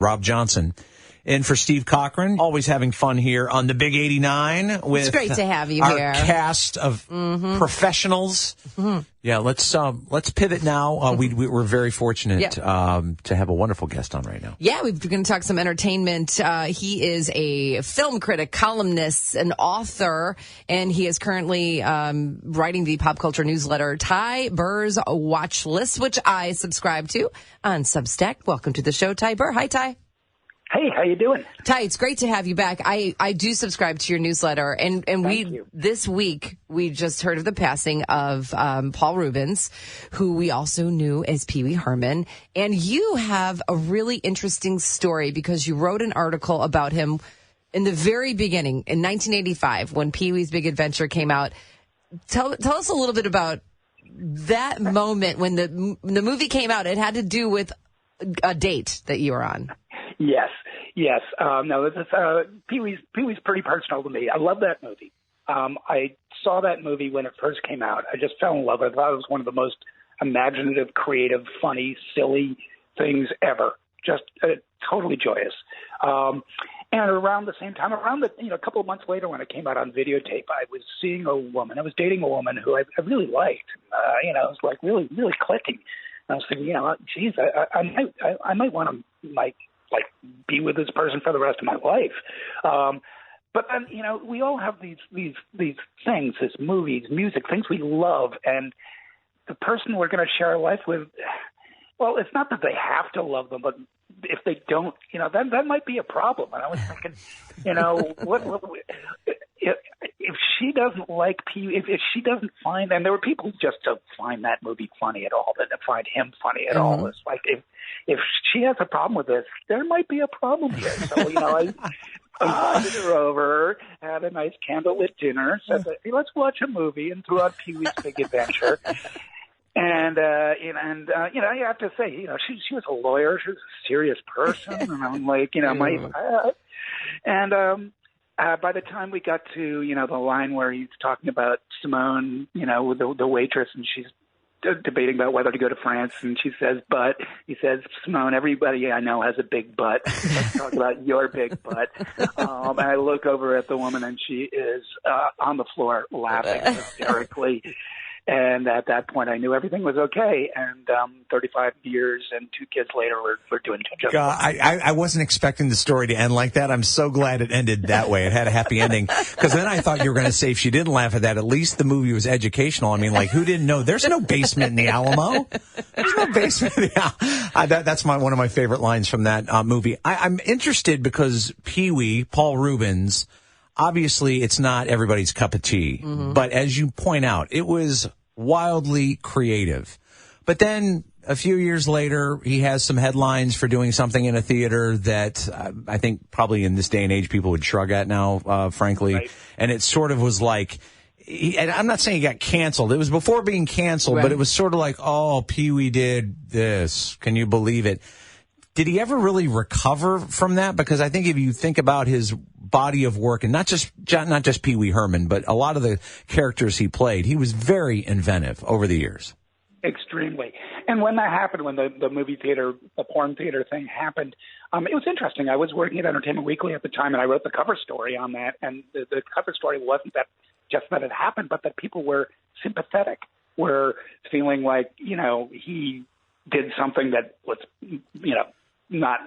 Rob Johnson. And for Steve Cochran, always having fun here on the Big 89 with it's great to have you our here. Cast of professionals. Yeah, let's pivot now. We're very fortunate to have a wonderful guest on right now. Yeah, we're going to talk some entertainment. He is a film critic, columnist, an author, and he is currently writing the pop culture newsletter Ty Burr's Watch List, which I subscribe to on Substack. Welcome to the show, Ty Burr. Hi, Ty. Hey, how you doing? Ty, it's great to have you back. I do subscribe to your newsletter, and this week we just heard of the passing of Paul Reubens, who we also knew as Pee Wee Herman. And you have a really interesting story because you wrote an article about him in the very beginning in 1985 when Pee Wee's Big Adventure came out. Tell us a little bit about that moment when the movie came out. It had to do with a date that you were on. Yes. No, this is Pee Wee's pretty personal to me. I love that movie. I saw that movie when it first came out. I just fell in love with it. I thought it was one of the most imaginative, creative, funny, silly things ever. Just totally joyous. And around the same time, a couple of months later when it came out on videotape, I was dating a woman who I really liked. It was like really, really clicking. And I was thinking, geez, I might want to be with this person for the rest of my life. But then, we all have these things, these movies, music, things we love, and the person we're going to share our life with, well, it's not that they have to love them, but if they don't, that might be a problem. And I was thinking, if she doesn't like if she doesn't find, and there were people who just don't find that movie funny at all, that find him funny at all. It's like if she has a problem with this, there might be a problem here. So I invited her over, had a nice candlelit dinner, said, hey, let's watch a movie, and threw out Pee Wee's Big Adventure. And I have to say, she was a lawyer, she was a serious person, and I'm like, by the time we got to, the line where he's talking about Simone, the waitress, and she's debating about whether to go to France, and she says, but he says, Simone, everybody I know has a big butt. Let's talk about your big butt. And I look over at the woman, and she is on the floor laughing hysterically. And at that point, I knew everything was okay. And 35 years and 2 kids later, we're doing just fine. I wasn't expecting the story to end like that. I'm so glad it ended that way. It had a happy ending. Because then I thought you were going to say, if she didn't laugh at that, at least the movie was educational. I mean, who didn't know? There's no basement in the Alamo. There's no basement in the Alamo. That's one of my favorite lines from that movie. I'm interested because Pee Wee, Paul Reubens, obviously, it's not everybody's cup of tea. But as you point out, it was wildly creative. But then a few years later, he has some headlines for doing something in a theater that I think probably in this day and age people would shrug at now, frankly. Right. And it sort of was like, and I'm not saying he got canceled. It was before being canceled, but it was sort of like, oh, Pee Wee did this. Can you believe it? Did he ever really recover from that? Because I think if you think about his body of work, and not just Pee Wee Herman, but a lot of the characters he played, he was very inventive over the years. Extremely. And when that happened, when the movie theater, the porn theater thing happened, it was interesting. I was working at Entertainment Weekly at the time, and I wrote the cover story on that. And the cover story wasn't that it happened, but that people were sympathetic, were feeling like, he did something that was, not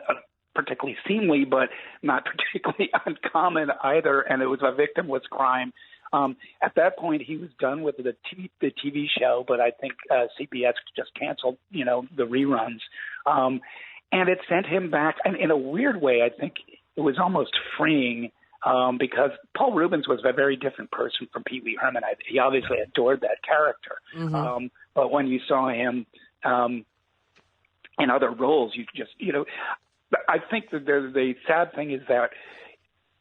particularly seemly, but not particularly uncommon either, and it was a victimless crime. At that point, he was done with the TV show, but I think CBS just canceled, the reruns. And it sent him back, and in a weird way, I think it was almost freeing, because Paul Reubens was a very different person from Pee Wee Herman. He obviously adored that character. But when you saw him in other roles, you just, I think that the sad thing is that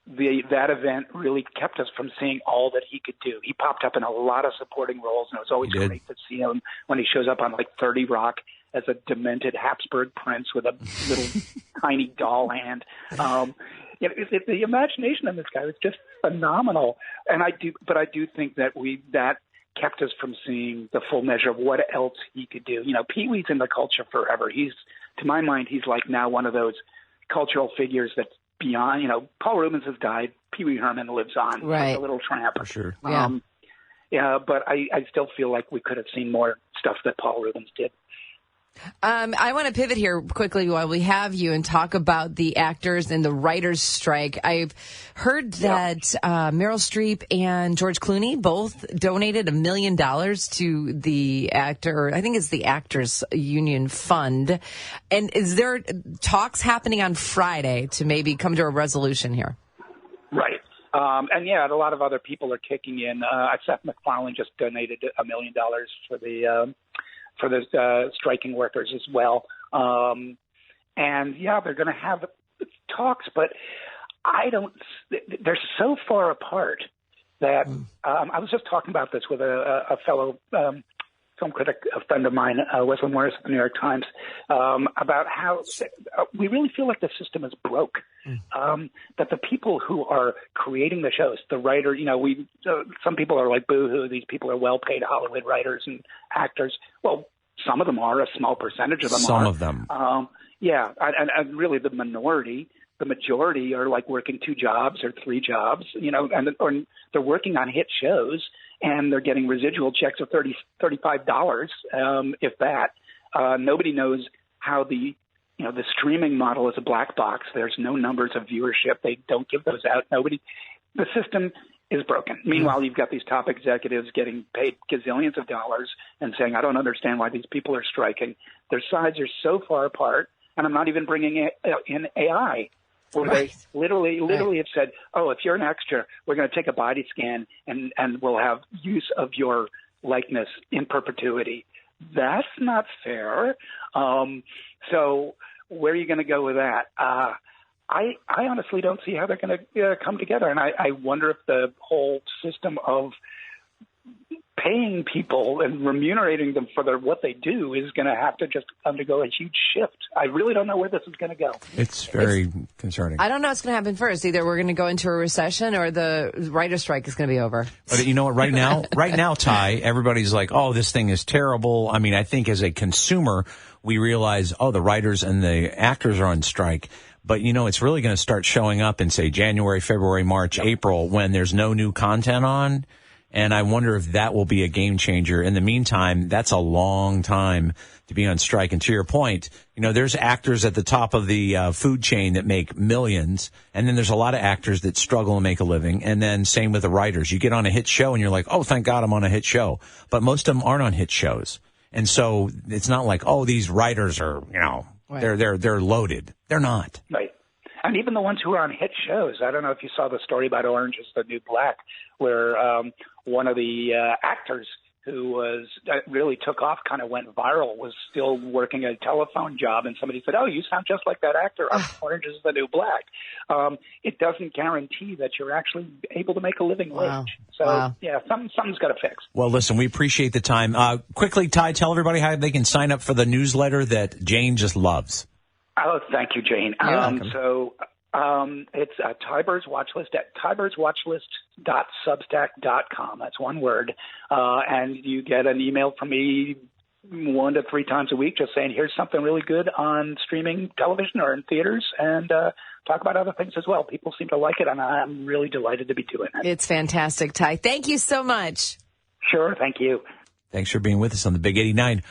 that event really kept us from seeing all that he could do. He popped up in a lot of supporting roles, and it was always great to see him when he shows up on 30 Rock as a demented Habsburg prince with a little tiny doll hand. The imagination of this guy was just phenomenal, and I do think that that kept us from seeing the full measure of what else he could do. Pee Wee's in the culture forever. To my mind, he's like now one of those cultural figures that's beyond, Paul Rubens has died. Pee Wee Herman lives on. Right. Like a little tramp. For sure. Yeah. But I still feel like we could have seen more stuff that Paul Rubens did. I want to pivot here quickly while we have you and talk about the actors and the writers' strike. I've heard that Meryl Streep and George Clooney both donated $1 million to the I think it's the Actors Union Fund. And is there talks happening on Friday to maybe come to a resolution here? Right. And a lot of other people are kicking in. Seth MacFarlane just donated $1 million for the striking workers as well. They're going to have talks, but they're so far apart that I was just talking about this with a fellow film critic, a friend of mine, Wesley Morris of the New York Times, about how we really feel like the system is broke. That the people who are creating the shows, the writer, some people are like, boo-hoo, these people are well-paid Hollywood writers and actors. Well, some of them are, a small percentage of them are. Some of them. And really the majority are like working 2 jobs or 3 jobs, or they're working on hit shows and they're getting residual checks of $35, if that. Nobody knows how the streaming model is a black box. There's no numbers of viewership. They don't give those out. The system is broken. Meanwhile, you've got these top executives getting paid gazillions of dollars and saying, I don't understand why these people are striking. Their sides are so far apart, and I'm not even bringing in AI, where they literally have said, oh, if you're an extra, we're going to take a body scan and we'll have use of your likeness in perpetuity. That's not fair. So where are you going to go with that? I honestly don't see how they're going to come together. And I wonder if the whole system of paying people and remunerating them for what they do is going to have to just undergo a huge shift. I really don't know where this is going to go. It's very concerning. I don't know what's going to happen first. Either we're going to go into a recession or the writer's strike is going to be over. But you know what? Right now, Ty, everybody's like, oh, this thing is terrible. I mean, I think as a consumer, we realize, oh, the writers and the actors are on strike. But, it's really going to start showing up in, say, January, February, March, April, when there's no new content on. And I wonder if that will be a game changer. In the meantime, that's a long time to be on strike. And to your point, there's actors at the top of the food chain that make millions. And then there's a lot of actors that struggle to make a living. And then same with the writers. You get on a hit show and you're like, oh, thank God I'm on a hit show. But most of them aren't on hit shows. And so it's not like, oh, these writers are, right. They're loaded. They're not. Right. And even the ones who are on hit shows. I don't know if you saw the story about Orange is the New Black, where one of the actors who really took off, kind of went viral, was still working a telephone job. And somebody said, oh, you sound just like that actor on Orange is the New Black. It doesn't guarantee that you're actually able to make a living wage. So, something's got to fix. Well, listen, we appreciate the time. Quickly, Ty, tell everybody how they can sign up for the newsletter that Jane just loves. Oh, thank you, Jane. It's Tyber's Watchlist at tyberswatchlist.substack.com. That's one word. And you get an email from me 1 to 3 times a week just saying, here's something really good on streaming television or in theaters, and talk about other things as well. People seem to like it, and I'm really delighted to be doing it. It's fantastic, Ty. Thank you so much. Sure. Thank you. Thanks for being with us on the Big 89.